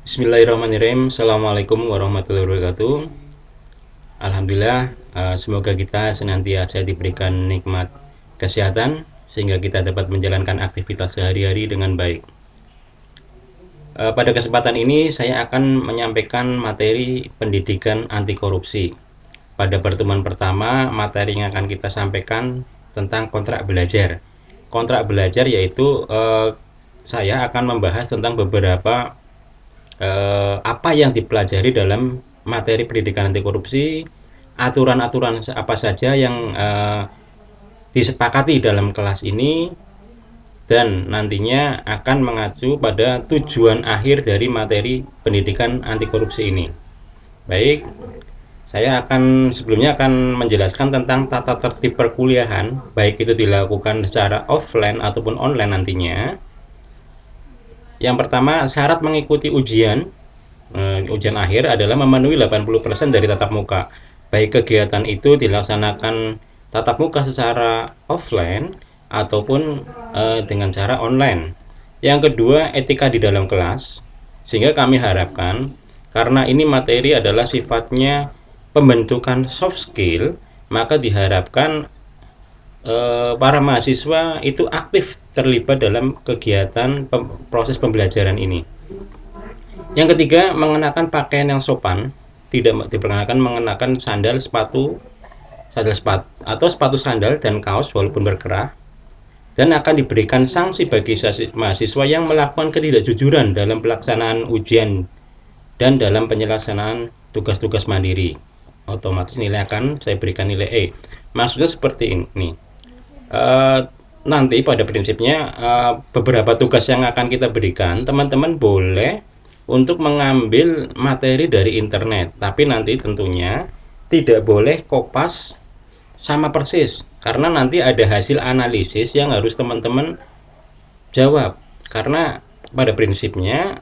Bismillahirrahmanirrahim. Assalamualaikum warahmatullahi wabarakatuh. Alhamdulillah, semoga kita senantiasa diberikan nikmat kesehatan sehingga kita dapat menjalankan aktivitas sehari-hari dengan baik. Pada kesempatan ini saya akan menyampaikan materi pendidikan anti korupsi. Pada pertemuan pertama, materi yang akan kita sampaikan tentang kontrak belajar. Kontrak belajar yaitu saya akan membahas tentang beberapa apa yang dipelajari dalam materi pendidikan anti korupsi, aturan-aturan apa saja yang disepakati dalam kelas ini, dan nantinya akan mengacu pada tujuan akhir dari materi pendidikan anti korupsi ini. Baik, saya sebelumnya akan menjelaskan tentang tata tertib perkuliahan, baik itu dilakukan secara offline ataupun online nantinya. Yang pertama, syarat mengikuti ujian. Ujian akhir adalah memenuhi 80% dari tatap muka. Baik kegiatan itu dilaksanakan tatap muka secara offline ataupun dengan cara online. Yang kedua, etika di dalam kelas. Sehingga kami harapkan, karena ini materi adalah sifatnya pembentukan soft skill, maka diharapkan para mahasiswa itu aktif terlibat dalam kegiatan proses pembelajaran ini. Yang ketiga, mengenakan pakaian yang sopan, tidak diperkenakan mengenakan sandal sepatu atau sepatu sandal dan kaos walaupun berkerah, dan akan diberikan sanksi bagi mahasiswa yang melakukan ketidakjujuran dalam pelaksanaan ujian dan dalam penyelesaian tugas-tugas mandiri. Otomatis nilai akan saya berikan nilai E. Maksudnya seperti ini. Nanti pada prinsipnya beberapa tugas yang akan kita berikan, teman-teman boleh untuk mengambil materi dari internet, tapi nanti tentunya tidak boleh kopas sama persis, karena nanti ada hasil analisis yang harus teman-teman jawab. Karena pada prinsipnya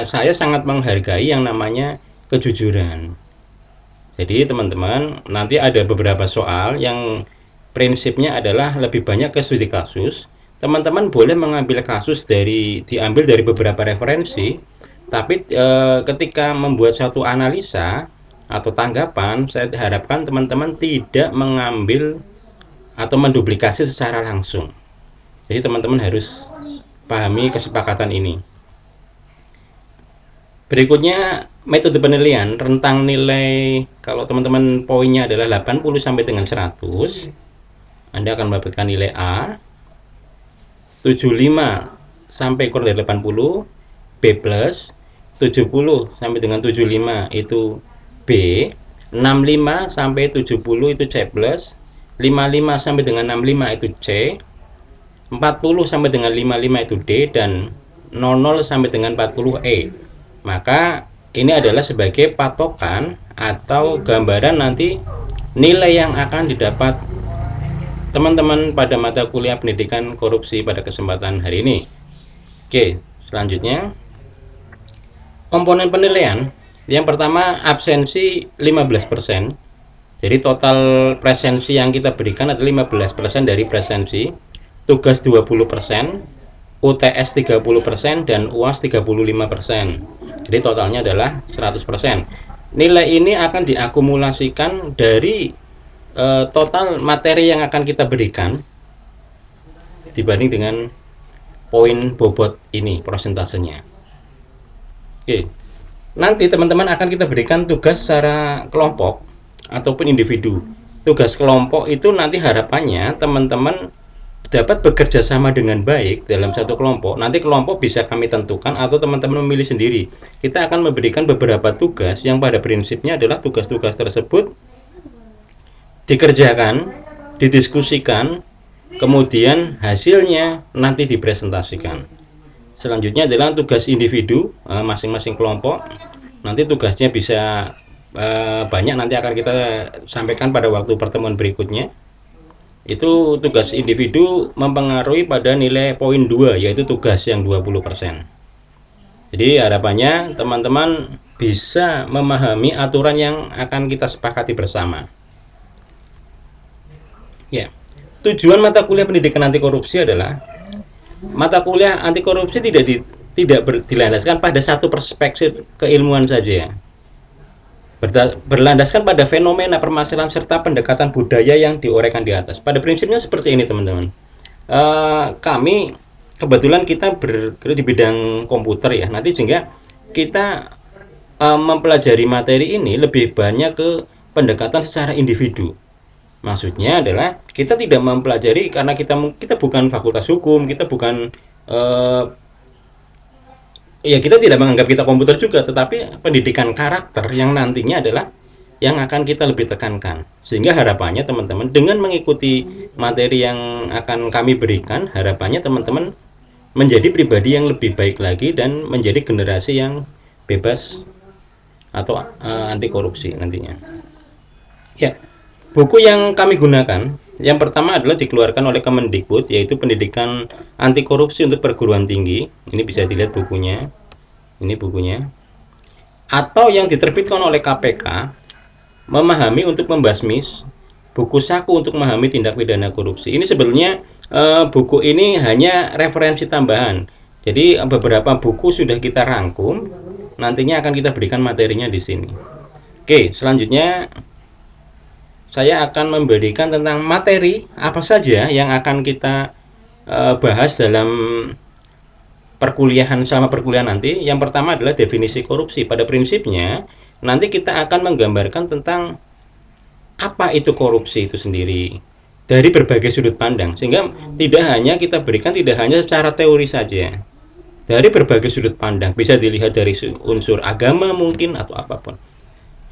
saya sangat menghargai yang namanya kejujuran. Jadi teman-teman, nanti ada beberapa soal yang prinsipnya adalah lebih banyak ke studi kasus. Teman-teman boleh mengambil kasus diambil dari beberapa referensi, tapi ketika membuat satu analisa atau tanggapan, saya harapkan teman-teman tidak mengambil atau menduplikasi secara langsung. Jadi teman-teman harus pahami kesepakatan ini. Berikutnya, metode penilaian rentang nilai. Kalau teman-teman poinnya adalah 80 sampai dengan 100, Anda akan mendapatkan nilai A. 75 sampai kurang dari 80, B+. 70 sampai dengan 75 itu B. 65 sampai 70 itu C+. 55 sampai dengan 65 itu C. 40 sampai dengan 55 itu D, dan 00 sampai dengan 40 E. Maka ini adalah sebagai patokan atau gambaran nanti nilai yang akan didapat teman-teman pada mata kuliah pendidikan korupsi pada kesempatan hari ini. Oke, selanjutnya komponen penilaian. Yang pertama, absensi 15%. Jadi total presensi yang kita berikan adalah 15% dari presensi, tugas 20%, UTS 30%, dan UAS 35%. Jadi totalnya adalah 100%. Nilai ini akan diakumulasikan dari total materi yang akan kita berikan dibanding dengan poin bobot ini prosentasenya. Oke. Nanti teman-teman akan kita berikan tugas secara kelompok ataupun individu. Tugas kelompok itu nanti harapannya teman-teman dapat bekerja sama dengan baik dalam satu kelompok. Nanti kelompok bisa kami tentukan atau teman-teman memilih sendiri. Kita akan memberikan beberapa tugas yang pada prinsipnya adalah tugas-tugas tersebut dikerjakan, didiskusikan, kemudian hasilnya nanti dipresentasikan. Selanjutnya adalah tugas individu masing-masing kelompok. Nanti tugasnya bisa banyak, nanti akan kita sampaikan pada waktu pertemuan berikutnya. Itu tugas individu mempengaruhi pada nilai poin 2, yaitu tugas yang 20%. Jadi harapannya teman-teman bisa memahami aturan yang akan kita sepakati bersama. Ya, tujuan mata kuliah pendidikan anti korupsi adalah mata kuliah anti korupsi tidak dilandaskan pada satu perspektif keilmuan saja, berlandaskan pada fenomena permasalahan serta pendekatan budaya yang diuraikan di atas. Pada prinsipnya seperti ini teman-teman. Kami kebetulan kita bergerak di bidang komputer ya, nanti sehingga kita mempelajari materi ini lebih banyak ke pendekatan secara individu. Maksudnya adalah kita tidak mempelajari karena kita bukan fakultas hukum, kita bukan ya kita tidak menganggap kita komputer juga, tetapi pendidikan karakter yang nantinya adalah yang akan kita lebih tekankan. Sehingga harapannya teman-teman dengan mengikuti materi yang akan kami berikan, harapannya teman-teman menjadi pribadi yang lebih baik lagi dan menjadi generasi yang bebas atau anti korupsi nantinya. Ya, buku yang kami gunakan yang pertama adalah dikeluarkan oleh Kemendikbud, yaitu Pendidikan Anti Korupsi untuk Perguruan Tinggi. Ini bisa dilihat bukunya. Ini bukunya. Atau yang diterbitkan oleh KPK, Memahami untuk Membasmi, buku saku untuk memahami tindak pidana korupsi. Ini sebenarnya buku ini hanya referensi tambahan. Jadi beberapa buku sudah kita rangkum, nantinya akan kita berikan materinya di sini. Oke, selanjutnya saya akan memberikan tentang materi apa saja yang akan kita bahas dalam perkuliahan, selama perkuliahan nanti. Yang pertama adalah definisi korupsi. Pada prinsipnya nanti kita akan menggambarkan tentang apa itu korupsi itu sendiri dari berbagai sudut pandang, sehingga tidak hanya kita berikan tidak hanya secara teori saja, dari berbagai sudut pandang, bisa dilihat dari unsur agama mungkin atau apapun.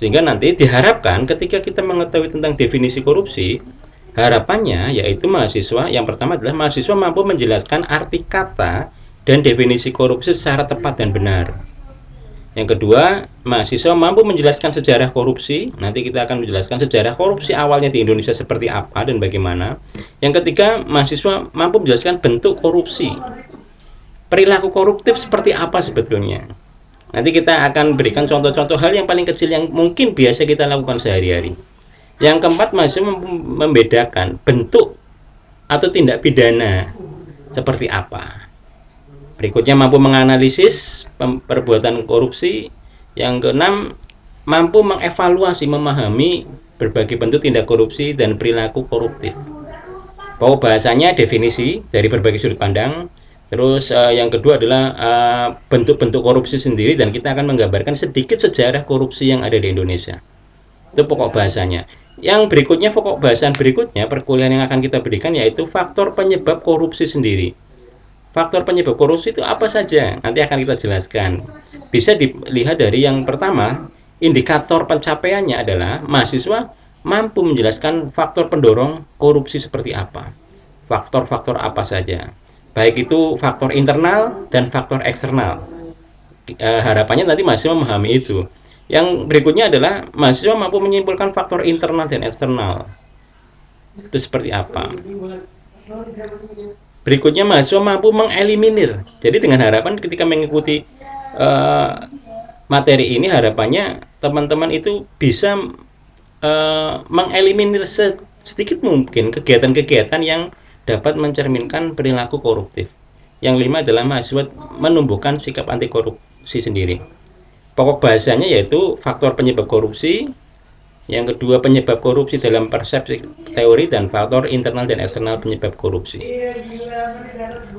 Sehingga nanti diharapkan ketika kita mengetahui tentang definisi korupsi, harapannya yaitu mahasiswa yang pertama adalah mahasiswa mampu menjelaskan arti kata dan definisi korupsi secara tepat dan benar. Yang kedua, mahasiswa mampu menjelaskan sejarah korupsi. Nanti kita akan menjelaskan sejarah korupsi awalnya di Indonesia seperti apa dan bagaimana. Yang ketiga, mahasiswa mampu menjelaskan bentuk korupsi. Perilaku koruptif seperti apa sebetulnya. Nanti kita akan berikan contoh-contoh hal yang paling kecil yang mungkin biasa kita lakukan sehari-hari. Yang keempat, mahasiswa membedakan bentuk atau tindak pidana seperti apa. Berikutnya, mampu menganalisis perbuatan korupsi. Yang keenam, mampu mengevaluasi, memahami berbagai bentuk tindak korupsi dan perilaku koruptif. Pokok bahasanya definisi dari berbagai sudut pandang. Terus yang kedua adalah bentuk-bentuk korupsi sendiri, dan kita akan menggambarkan sedikit sejarah korupsi yang ada di Indonesia. Itu pokok bahasanya. Yang berikutnya, pokok bahasan berikutnya perkuliahan yang akan kita berikan yaitu faktor penyebab korupsi sendiri. Faktor penyebab korupsi itu apa saja? Nanti akan kita jelaskan. Bisa dilihat dari yang pertama, indikator pencapaiannya adalah mahasiswa mampu menjelaskan faktor pendorong korupsi seperti apa. Faktor-faktor apa saja. Baik itu faktor internal dan faktor eksternal. Harapannya nanti mahasiswa memahami itu. Yang berikutnya adalah mahasiswa mampu menyimpulkan faktor internal dan eksternal. Itu seperti apa. Berikutnya, mahasiswa mampu mengeliminir. Jadi dengan harapan ketika mengikuti materi ini, harapannya teman-teman itu bisa mengeliminir sedikit mungkin kegiatan-kegiatan yang dapat mencerminkan perilaku koruptif. Yang lima adalah mahasiswa menumbuhkan sikap anti korupsi sendiri. Pokok bahasanya yaitu faktor penyebab korupsi, yang kedua penyebab korupsi dalam persepsi teori, dan faktor internal dan eksternal penyebab korupsi.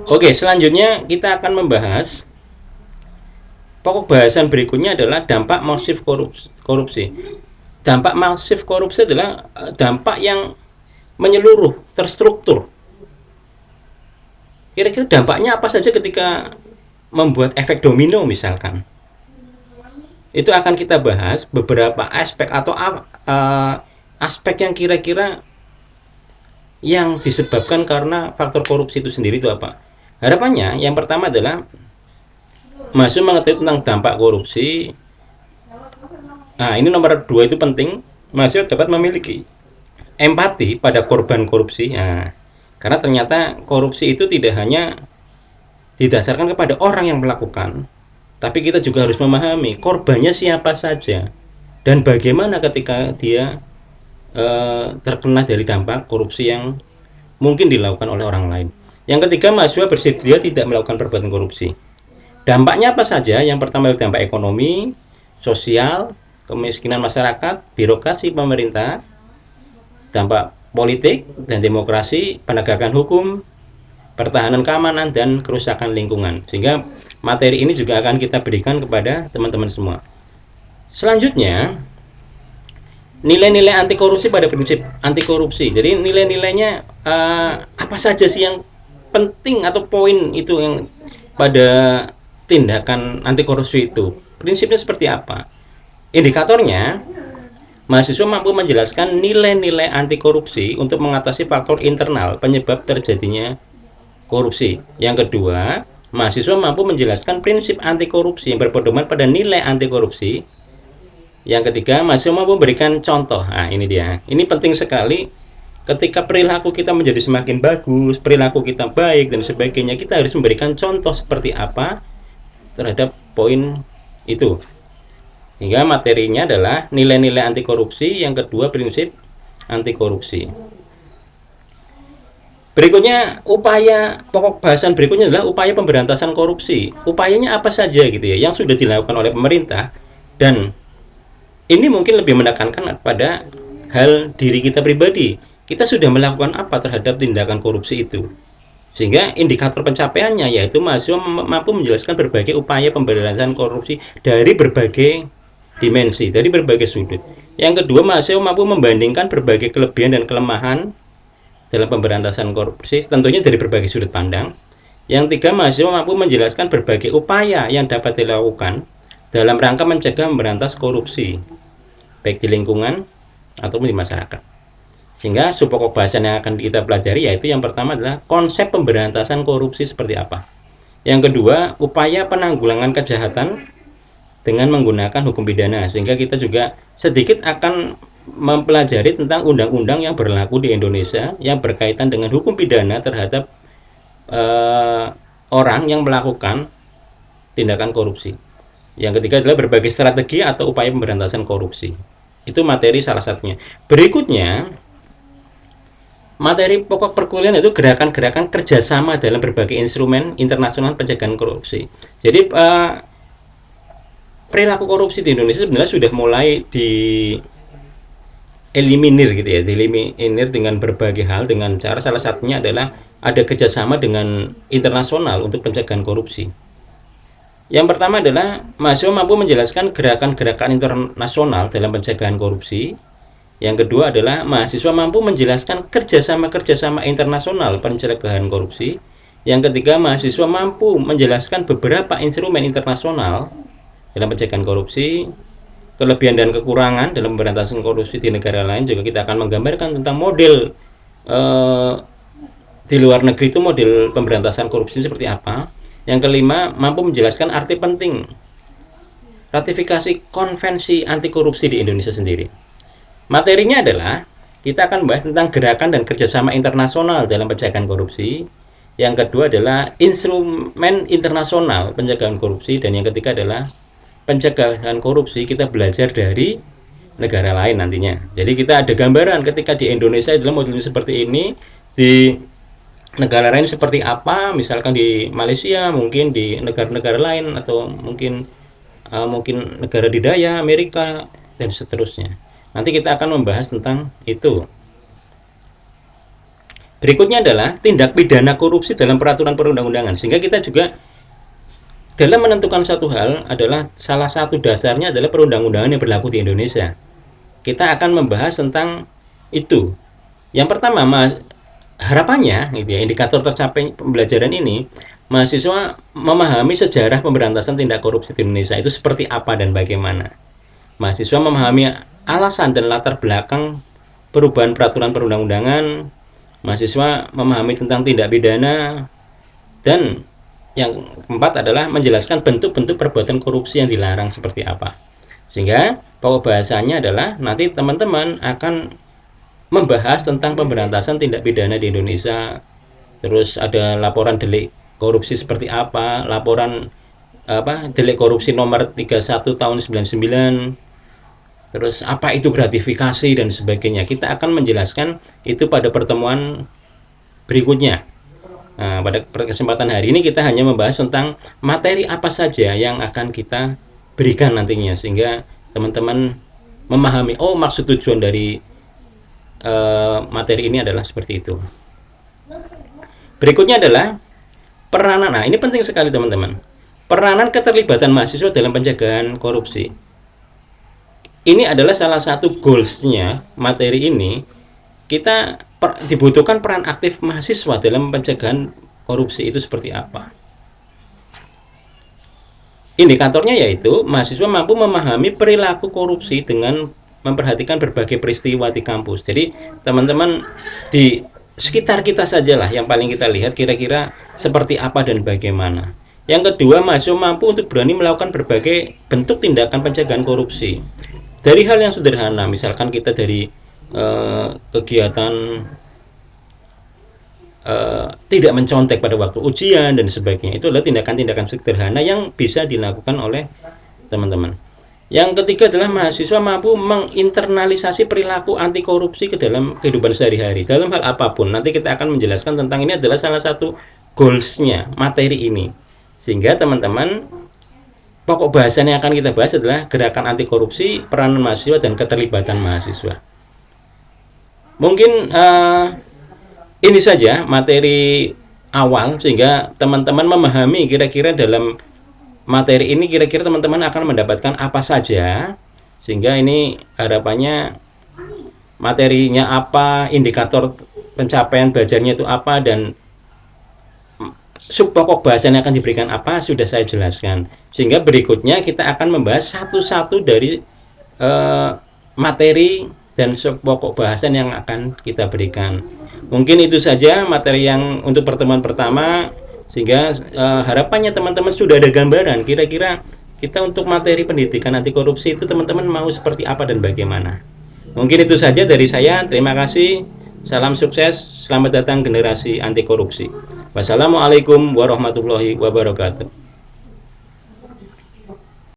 Oke, selanjutnya kita akan membahas pokok bahasan berikutnya adalah dampak masif korupsi. Dampak masif korupsi adalah dampak yang menyeluruh, terstruktur. Kira-kira dampaknya apa saja ketika membuat efek domino misalkan. Itu akan kita bahas beberapa aspek atau aspek yang kira-kira yang disebabkan karena faktor korupsi itu sendiri itu apa. Harapannya yang pertama adalah mahasiswa mengetahui tentang dampak korupsi. Nah, ini nomor 2 itu penting. Mahasiswa dapat memiliki empati pada korban korupsi. Nah, karena ternyata korupsi itu tidak hanya didasarkan kepada orang yang melakukan, tapi kita juga harus memahami korbannya siapa saja dan bagaimana ketika dia terkena dari dampak korupsi yang mungkin dilakukan oleh orang lain. Yang ketiga, mahasiswa bersedia tidak melakukan perbuatan korupsi. Dampaknya apa saja? Yang pertama dampak ekonomi, sosial, kemiskinan masyarakat, birokrasi pemerintah, dampak politik dan demokrasi, penegakan hukum, pertahanan keamanan, dan kerusakan lingkungan. Sehingga materi ini juga akan kita berikan kepada teman-teman semua. Selanjutnya, nilai-nilai anti korupsi pada prinsip anti korupsi. Jadi nilai-nilainya apa saja sih yang penting atau poin itu yang pada tindakan anti korupsi itu? Prinsipnya seperti apa? Indikatornya, mahasiswa mampu menjelaskan nilai-nilai anti korupsi untuk mengatasi faktor internal penyebab terjadinya korupsi. Yang kedua, mahasiswa mampu menjelaskan prinsip anti korupsi yang berpedoman pada nilai anti korupsi. Yang ketiga, mahasiswa mampu memberikan contoh. Nah, ini dia. Ini penting sekali. Ketika perilaku kita menjadi semakin bagus, perilaku kita baik dan sebagainya, kita harus memberikan contoh seperti apa terhadap poin itu. Sehingga materinya adalah nilai-nilai anti korupsi, yang kedua prinsip anti korupsi. Berikutnya, upaya pokok bahasan berikutnya adalah upaya pemberantasan korupsi. Upayanya apa saja gitu ya, yang sudah dilakukan oleh pemerintah, dan ini mungkin lebih menekankan pada hal diri kita pribadi. Kita sudah melakukan apa terhadap tindakan korupsi itu? Sehingga indikator pencapaiannya yaitu mahasiswa mampu menjelaskan berbagai upaya pemberantasan korupsi dari berbagai dimensi, dari berbagai sudut. Yang kedua, mahasiswa mampu membandingkan berbagai kelebihan dan kelemahan dalam pemberantasan korupsi, tentunya dari berbagai sudut pandang. Yang tiga, mahasiswa mampu menjelaskan berbagai upaya yang dapat dilakukan dalam rangka mencegah memberantas korupsi, baik di lingkungan ataupun di masyarakat. Sehingga subpokok bahasan yang akan kita pelajari yaitu yang pertama adalah konsep pemberantasan korupsi seperti apa. Yang kedua, upaya penanggulangan kejahatan dengan menggunakan hukum pidana. Sehingga kita juga sedikit akan mempelajari tentang undang-undang yang berlaku di Indonesia yang berkaitan dengan hukum pidana terhadap orang yang melakukan tindakan korupsi. Yang ketiga adalah berbagai strategi atau upaya pemberantasan korupsi. Itu materi salah satunya. Berikutnya, materi pokok perkuliahan itu gerakan-gerakan kerjasama dalam berbagai instrumen internasional pencegahan korupsi. Jadi perilaku korupsi di Indonesia sebenarnya sudah mulai eliminir gitu ya, dieliminir dengan berbagai hal, dengan cara salah satunya adalah ada kerjasama dengan internasional untuk pencegahan korupsi. Yang pertama adalah mahasiswa mampu menjelaskan gerakan-gerakan internasional dalam pencegahan korupsi. Yang kedua adalah mahasiswa mampu menjelaskan kerjasama-kerjasama internasional pencegahan korupsi. Yang ketiga, mahasiswa mampu menjelaskan beberapa instrumen internasional dalam pencegahan korupsi, kelebihan dan kekurangan dalam pemberantasan korupsi di negara lain. Juga kita akan menggambarkan tentang model di luar negeri itu model pemberantasan korupsi seperti apa. Yang kelima, mampu menjelaskan arti penting ratifikasi konvensi anti korupsi di Indonesia sendiri. Materinya adalah kita akan membahas tentang gerakan dan kerjasama internasional dalam pencegahan korupsi. Yang kedua adalah instrumen internasional pencegahan korupsi, dan yang ketiga adalah pencegahan korupsi kita belajar dari negara lain nantinya. Jadi kita ada gambaran ketika di Indonesia adalah modelnya seperti ini, di negara lain seperti apa, misalkan di Malaysia, mungkin di negara-negara lain, atau mungkin negara didaya Amerika dan seterusnya. Nanti kita akan membahas tentang itu. Berikutnya adalah tindak pidana korupsi dalam peraturan perundang-undangan. Sehingga kita juga dalam menentukan satu hal adalah salah satu dasarnya adalah perundang-undangan yang berlaku di Indonesia. Kita akan membahas tentang itu. Yang pertama, harapannya gitu ya, indikator tercapai pembelajaran ini, mahasiswa memahami sejarah pemberantasan tindak korupsi di Indonesia itu seperti apa dan bagaimana. Mahasiswa memahami alasan dan latar belakang perubahan peraturan perundang-undangan. Mahasiswa memahami tentang tindak pidana. Dan yang keempat adalah menjelaskan bentuk-bentuk perbuatan korupsi yang dilarang seperti apa. Sehingga pokok bahasanya adalah nanti teman-teman akan membahas tentang pemberantasan tindak pidana di Indonesia. Terus ada laporan delik korupsi seperti apa, laporan delik korupsi nomor 31 tahun 99. Terus apa itu gratifikasi dan sebagainya. Kita akan menjelaskan itu pada pertemuan berikutnya. Nah, pada kesempatan hari ini kita hanya membahas tentang materi apa saja yang akan kita berikan nantinya, sehingga teman-teman memahami, oh maksud tujuan dari materi ini adalah seperti itu. Berikutnya adalah peranan. Nah, ini penting sekali teman-teman. Peranan keterlibatan mahasiswa dalam pencegahan korupsi. Ini adalah salah satu goals-nya materi ini. Kita dibutuhkan peran aktif mahasiswa dalam pencegahan korupsi itu seperti apa. Indikatornya yaitu mahasiswa mampu memahami perilaku korupsi dengan memperhatikan berbagai peristiwa di kampus. Jadi teman-teman di sekitar kita sajalah yang paling kita lihat kira-kira seperti apa dan bagaimana. Yang kedua, mahasiswa mampu untuk berani melakukan berbagai bentuk tindakan pencegahan korupsi. Dari hal yang sederhana, misalkan kita dari kegiatan tidak mencontek pada waktu ujian dan sebagainya, itu adalah tindakan-tindakan sederhana yang bisa dilakukan oleh teman-teman. Yang ketiga adalah mahasiswa mampu menginternalisasi perilaku anti korupsi ke dalam kehidupan sehari-hari dalam hal apapun. Nanti kita akan menjelaskan tentang ini, adalah salah satu goals-nya materi ini, sehingga teman-teman pokok bahasan yang akan kita bahas adalah gerakan anti korupsi, peranan mahasiswa, dan keterlibatan mahasiswa. Mungkin ini saja materi awal, sehingga teman-teman memahami kira-kira dalam materi ini kira-kira teman-teman akan mendapatkan apa saja, sehingga ini harapannya materinya apa, indikator pencapaian belajarnya itu apa, dan subpokok bahasan yang akan diberikan apa sudah saya jelaskan. Sehingga berikutnya kita akan membahas satu-satu dari materi dan subpokok bahasan yang akan kita berikan. Mungkin itu saja materi yang untuk pertemuan pertama, sehingga harapannya teman-teman sudah ada gambaran kira-kira kita untuk materi pendidikan anti korupsi itu teman-teman mau seperti apa dan bagaimana. Mungkin itu saja dari saya. Terima kasih. Salam sukses. Selamat datang generasi anti korupsi. Wassalamualaikum warahmatullahi wabarakatuh.